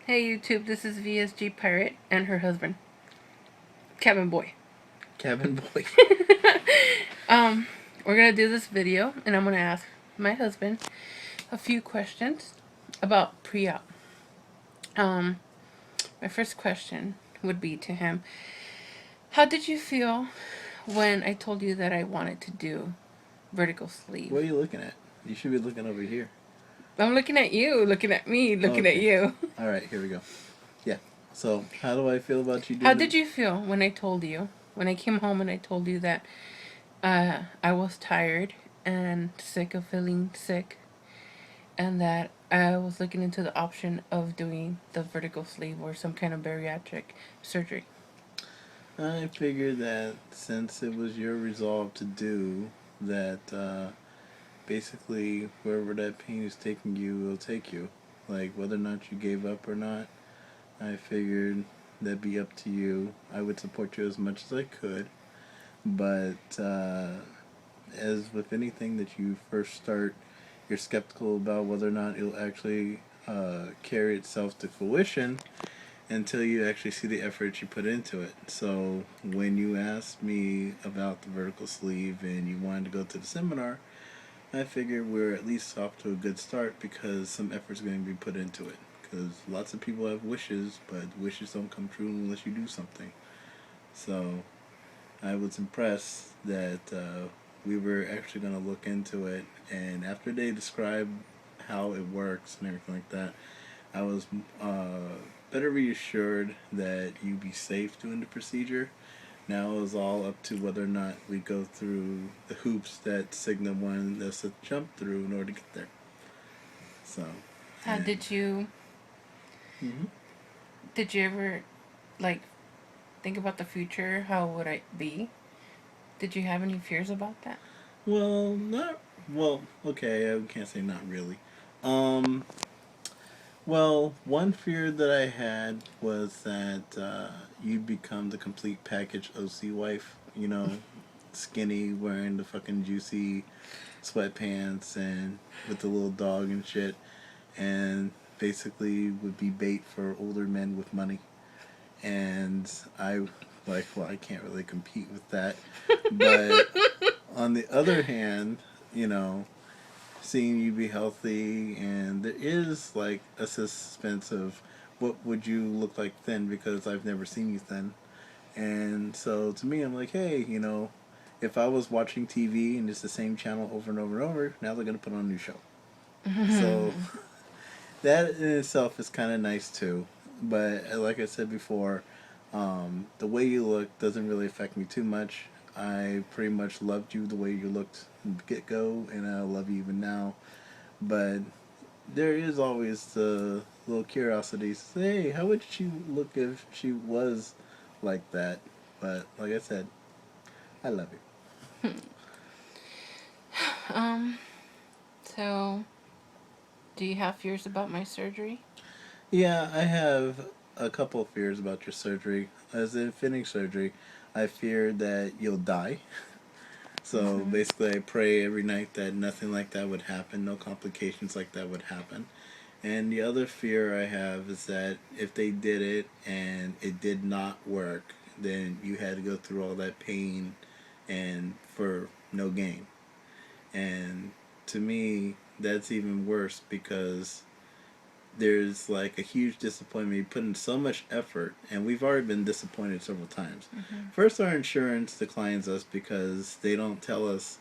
Hey YouTube, this is VSG Pirate and her husband, Cabin Boy. Cabin Boy. We're gonna do this video, and I'm gonna ask my husband a few questions about pre-op. My first question would be to him: how did you feel when I told you that I wanted to do vertical sleeve? What are you looking at? You should be looking over here. I'm looking at you, looking at me, looking at Okay. you. All right, here we go. Yeah. So, how do I feel about you How doing did it? you feel when I told you, when I came home and I told you that I was tired and sick of feeling sick, and that I was looking into the option of doing the vertical sleeve or some kind of bariatric surgery? I figured that since it was your resolve to do that, basically wherever that pain is taking you will take you. Like whether or not you gave up or not, I figured that'd be up to you. I would support you as much as I could, but as with anything that you first start, you're skeptical about whether or not it'll actually carry itself to fruition until you actually see the effort you put into it. So when you asked me about the vertical sleeve and you wanted to go to the seminar, I figured we're at least off to a good start because some effort's going to be put into it. Because lots of people have wishes, but wishes don't come true unless you do something. So I was impressed that we were actually going to look into it, and after they described how it works and everything like that, I was better reassured that you'd be safe doing the procedure. Now it was all up to whether or not we go through the hoops that Cigna wanted us to jump through in order to get there. So, How and did you hmm did you ever like think about the future? How would I be? Did you have any fears about that? well, not well. Okay, I can't say not really. Um, Well, one fear that I had was that you'd become the complete package OC wife. You know, skinny, wearing the fucking juicy sweatpants and with the little dog and shit, and basically would be bait for older men with money. And I, like, well, I can't really compete with that. But on the other hand, you know, seeing you be healthy, and there is like a suspense of what would you look like thin because I've never seen you thin. And so to me, I'm like, hey, if I was watching TV and it's the same channel over and over and over, now they're gonna put on a new show. So that in itself is kind of nice too. But like I said before, the way you look doesn't really affect me too much. I pretty much loved you the way you looked get go, and I love you even now. But there is always the little curiosity. Say, hey, how would she look if she was like that? But like I said, I love you. um, so do you have fears about my surgery? Yeah, I have a couple of fears about your surgery. As in fitting surgery, I fear that you'll die. So Mm-hmm. basically, I pray every night that nothing like that would happen, no complications like that would happen. And the other fear I have is that if they did it and it did not work, then you had to go through all that pain and for no gain. And to me, that's even worse because there's like a huge disappointment. You put in so much effort, and we've already been disappointed several times. Mm-hmm. First, our insurance declines us because they don't tell us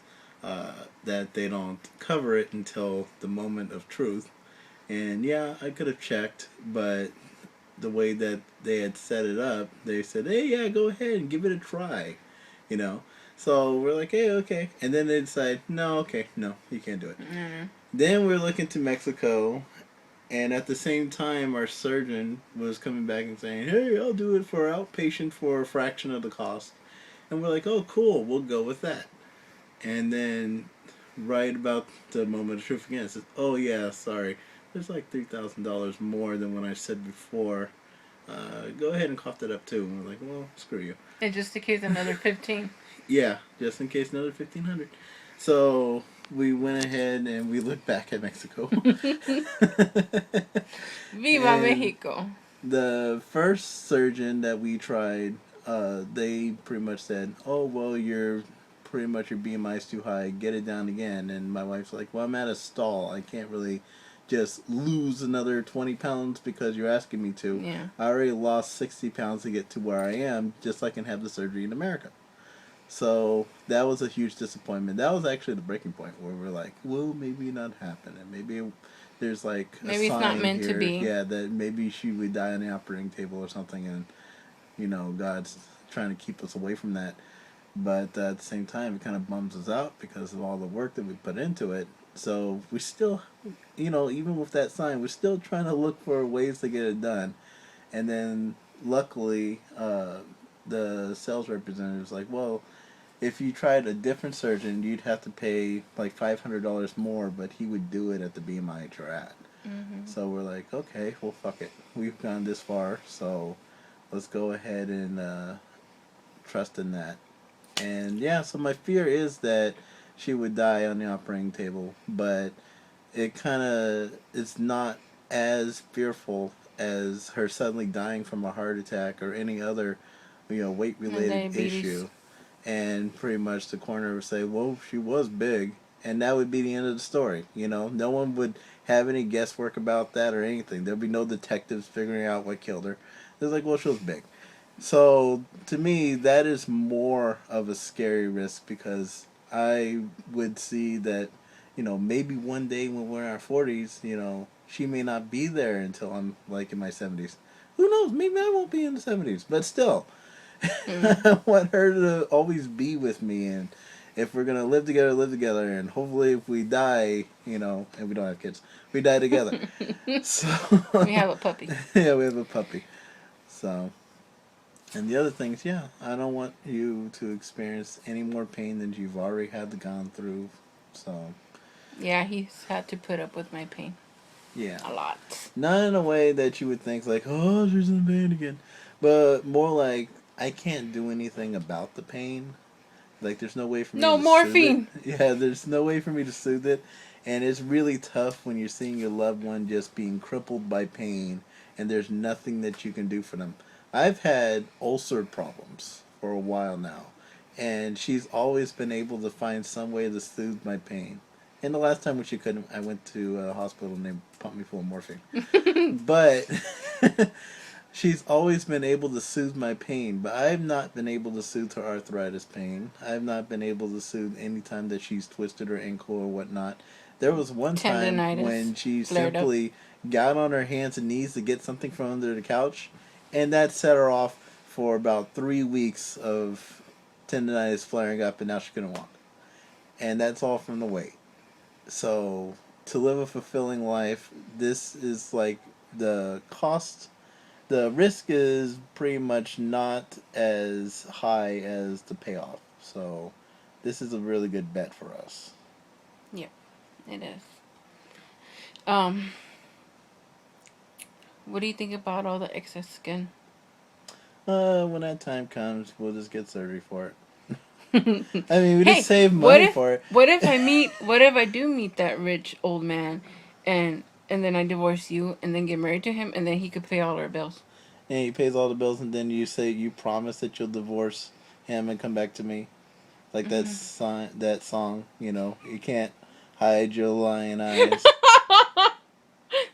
that they don't cover it until the moment of truth. And yeah, I could have checked, but the way that they had set it up, they said, "Hey, yeah, go ahead and give it a try," you know. So we're like, "Hey, okay," and then they decide, "No, okay, no, you can't do it." Mm-hmm. Then we're looking to Mexico, and at the same time, our surgeon was coming back and saying, "Hey, I'll do it for outpatient for a fraction of the cost." And we're like, "Oh, cool, we'll go with that." And then, right about the moment of truth again, it says, "Oh yeah, sorry, there's like $3,000 more than what I said before. Go ahead and cough that up too." And we're like, "Well, screw you." And just in case another 15. Yeah, just in case another 1,500. So we went ahead and we looked back at Mexico. Viva And Mexico. the first surgeon that we tried, they pretty much said, "Oh well, you're pretty much your BMI is too high. Get it down again." And my wife's like, "Well, I'm at a stall. I can't really just lose another 20 pounds because you're asking me to. Yeah. I already lost 60 pounds to get to where I am, just so I can have the surgery in America." So that was a huge disappointment. That was actually the breaking point where we're like, well, maybe not happening. Maybe there's like a Maybe it's not sign meant to here, be. yeah, that maybe she would die on the operating table or something, and God's trying to keep us away from that. But at the same time, it kind of bums us out because of all the work that we put into it. So we still, even with that sign, we're still trying to look for ways to get it done. And then luckily, the sales representative was like, well, if you tried a different surgeon, you'd have to pay like $500 more, but he would do it at the BMI you're at. Mm-hmm. So we're like, okay, well, fuck it. We've gone this far, so let's go ahead and trust in that. And yeah, so my fear is that she would die on the operating table, but it kind of it's not as fearful as her suddenly dying from a heart attack or any other, weight And related diabetes. issue. And pretty much the coroner would say, well, she was big, and that would be the end of the story. No one would have any guesswork about that or anything. There'd be no detectives figuring out what killed her. It's like, well, she was big. So to me, that is more of a scary risk because I would see that, maybe one day when we're in our 40s, she may not be there until I'm like in my 70s. Who knows? Maybe I won't be in the 70s, but still, Mm. I want her to always be with me. And if we're going to live together. And hopefully, if we die, and we don't have kids, we die together. So, We have a puppy. yeah, we have a puppy. So. And the other things, yeah, I don't want you to experience any more pain than you've already had gone through. So, Yeah, he's had to put up with my pain yeah. a lot. Not in a way that you would think, like, oh, she's in pain again. But more like, I can't do anything about the pain. Like, there's no way for me No to soothe it. morphine. Yeah, there's no way for me to soothe it. And it's really tough when you're seeing your loved one just being crippled by pain and there's nothing that you can do for them. I've had ulcer problems for a while now, and she's always been able to find some way to soothe my pain. And the last time when she couldn't, I went to a hospital and they pumped me full of morphine. But she's always been able to soothe my pain, but I've not been able to soothe her arthritis pain. I've not been able to soothe any time that she's twisted her ankle or whatnot. There was one time Tendonitis when she flared up. simply got on her hands and knees to get something from under the couch, and that set her off for about 3 weeks of tendonitis flaring up, and now she couldn't walk. And that's all from the weight. So, to live a fulfilling life, this is like the cost, the risk is pretty much not as high as the payoff. So, this is a really good bet for us. Yep, it is. Um, what do you think about all the excess skin? When that time comes, we'll just get surgery for it. I mean, we just Hey, save money for it. what if I do meet that rich old man, and then I divorce you, and then get married to him, and then he could pay all our bills. And he pays all the bills, and then you say you promise that you'll divorce him and come back to me, like that Hmm. song. You can't hide your lying eyes.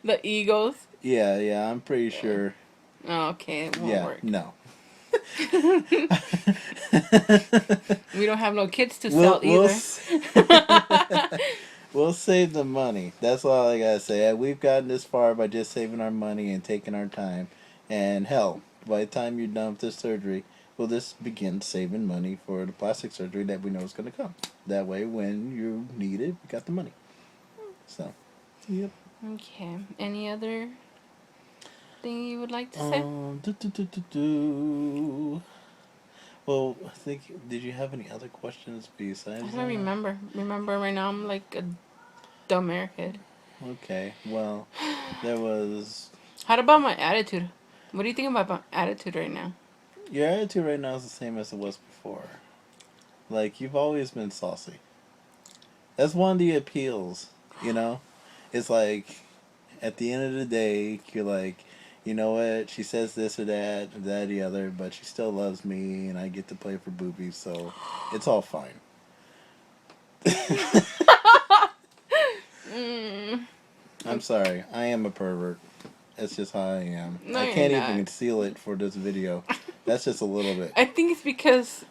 The egos. Yeah, yeah, I'm pretty sure. Oh, okay, it won't Yeah, work. no. We don't have no kids to we'll sell we'll either. s- we'll save the money. That's all I gotta say. We've gotten this far by just saving our money and taking our time. And hell, by the time you're done with this surgery, we'll just begin saving money for the plastic surgery that we know is gonna come. That way, when you need it, we got the money. So, yep. Okay. Any other thing you would like to say? Do, do, do, do, do. Well, I think. Did you have any other questions I besides don't that? remember. Remember right now I'm like a dumb airhead. Okay. Well, there was. How about my attitude? What do you think about my attitude right now? Your attitude right now is the same as it was before. Like you've always been saucy. That's one of the appeals, you know? It's like, at the end of the day, you're like, you know what? She says this or that or the other, but she still loves me, and I get to play for boobies, so it's all fine. Mm, I'm sorry. I am a pervert. That's just how I am. no, I you're can't even not. conceal it for this video. That's just a little bit. I think it's because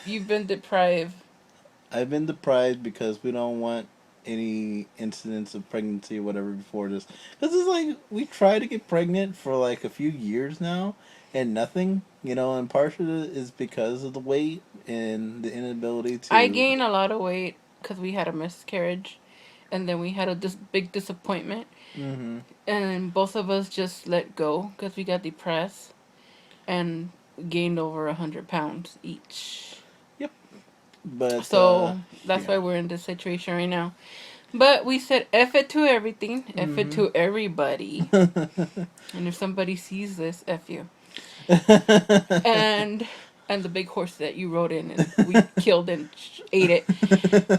you've been deprived. I've been deprived because we don't want any incidents of pregnancy or whatever before this. Because it's like we try to get pregnant for like a few years now and nothing, you know, and partially is because of the weight and the inability I to. gained a lot of weight because we had a miscarriage, and then we had a big disappointment, Mm-hmm. and both of us just let go because we got depressed and gained over 100 pounds each. Yep. But, So that's yeah. why we're in this situation right now. But we said F it to everything, F it Mm-hmm. to everybody. And if somebody sees this, F you. And the big horse that you rode in and we killed and ate it.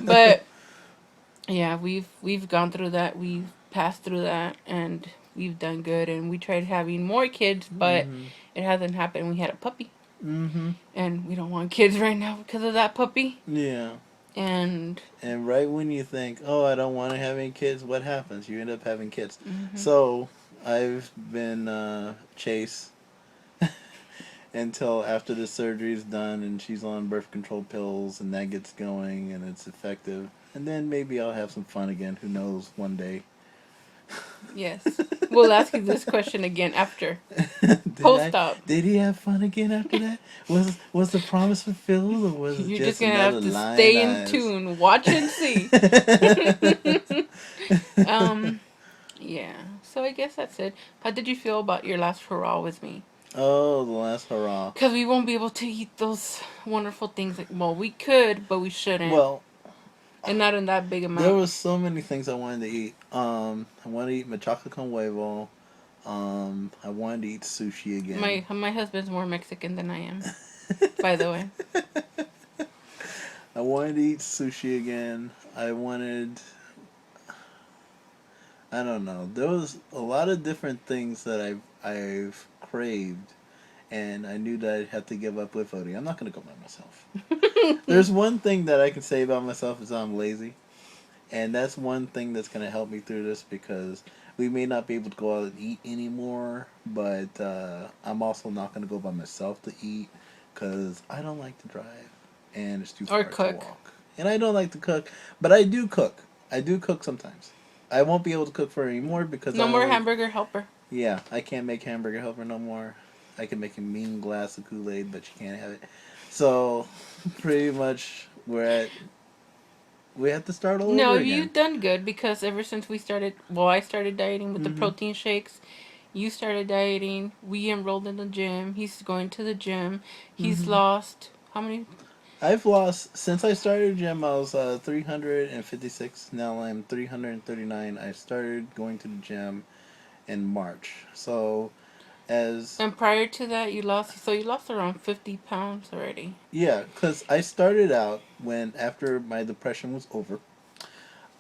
But yeah, we've gone through that. We've passed through that, and we've done good. And we tried having more kids, but Mm-hmm. it hasn't happened. We had a puppy, Mm-hmm. and we don't want kids right now because of that puppy. Yeah. And And right when you think, oh, I don't want to have any kids, what happens? You end up having kids. mhm. So I've been Chase until after the surgery is done and she's on birth control pills and that gets going and it's effective. And then maybe I'll have some fun again. Who knows? One day. Yes, we'll ask you this question again after did post I? op. Did he have fun again after that? Was the promise fulfilled or was it You're just just gonna have another to lying stay in eyes? tune, watch and see. um, yeah. So I guess that's it. How did you feel about your last hurrah with me? Oh, the last hurrah. Because we won't be able to eat those wonderful things. Well, we could, but we shouldn't. Well, And not in that big there amount. was so many things I wanted to eat. I wanted to eat machaca con huevo. I wanted to eat sushi again. My husband's more Mexican than I am, by the way. I wanted to eat sushi again. I wanted. I don't know. There was a lot of different things that I've craved, and I knew that I'd have to give up with Odie. I'm not gonna go by myself. There's one thing that I can say about myself is I'm lazy. And that's one thing that's going to help me through this because we may not be able to go out and eat anymore, but I'm also not going to go by myself to eat because I don't like to drive and it's too Or far to cook. walk. And I don't like to cook, but I do cook. I do cook sometimes. I won't be able to cook for anymore because No I more only. hamburger helper. Yeah, I can't make hamburger helper no more. I can make a mean glass of Kool-Aid, but you can't have it. So, pretty much, we have to start all No, over again. you've done good because ever since we started, well, I started dieting with the Mm-hmm. protein shakes. You started dieting. We enrolled in the gym. He's going to the gym. He's Mm-hmm. lost how many? I've lost since I started gym. I was 356. Now I'm 339. I started going to the gym in March. So as And prior to that, you lost. So you lost around 50 pounds already. yeah, because I started out when after my depression was over,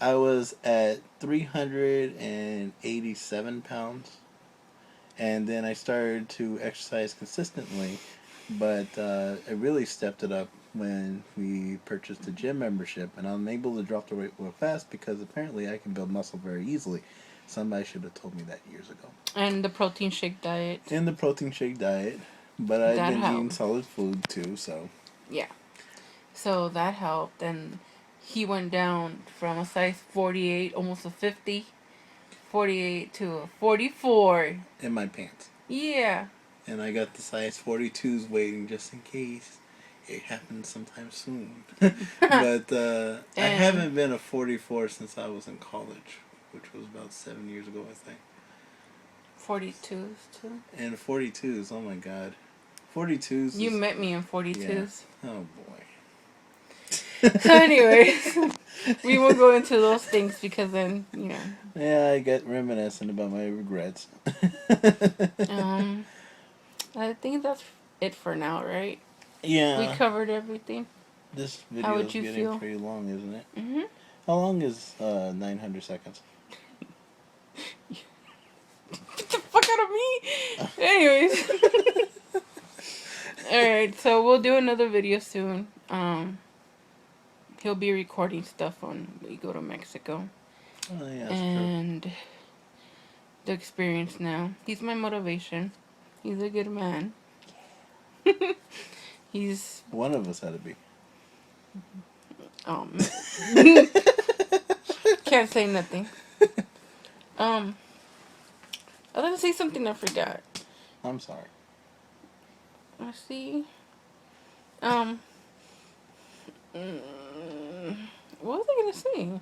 I was at 387 pounds, and then I started to exercise consistently, but I really stepped it up when we purchased a gym membership, and I'm able to drop the weight real fast because apparently I can build muscle very easily. Somebody should have told me that years ago. And the protein shake diet. In the protein shake diet, but I've That been eating helped. solid food too, so. Yeah. So that helped. And he went down from a size 48, almost a 50, 48 to a 44. In my pants. Yeah. And I got the size 42s waiting just in case it happens sometime soon. But I And haven't been a 44 since I was in college, which was about 7 years ago, I think. 42s too. And 42s, oh my god. 42s You is. met me in Yeah. 42s. Oh So, boy. anyways, we won't go into those things because then, Yeah, I get reminiscent about my regrets. Um, I think that's it for now, right? We Yeah. covered everything. This How video would is you getting feel? pretty long, isn't it? Mhm. How long is 900 seconds? Get the fuck out of me! Anyways. Alright, so we'll do another video soon. He'll be recording stuff when we go to Mexico. Oh, yeah, that's and the experience now. He's my motivation. He's a good man. He's... One of us had to be. Can't say nothing. I was gonna say something I forgot. I'm sorry. Let's see. What was I gonna say?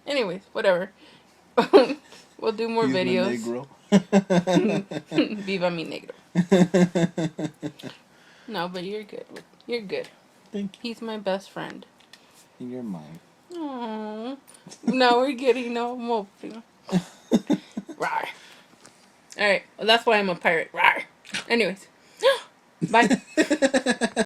Anyways, whatever. We'll do more He's videos. negro. Viva mi negro. No, but you're good. You're good. Thank you. He's my best friend. In your mind. Aww. Now we're getting no more. Rawr. Alright, well, that's why I'm a pirate. Rawr. Anyways. Bye.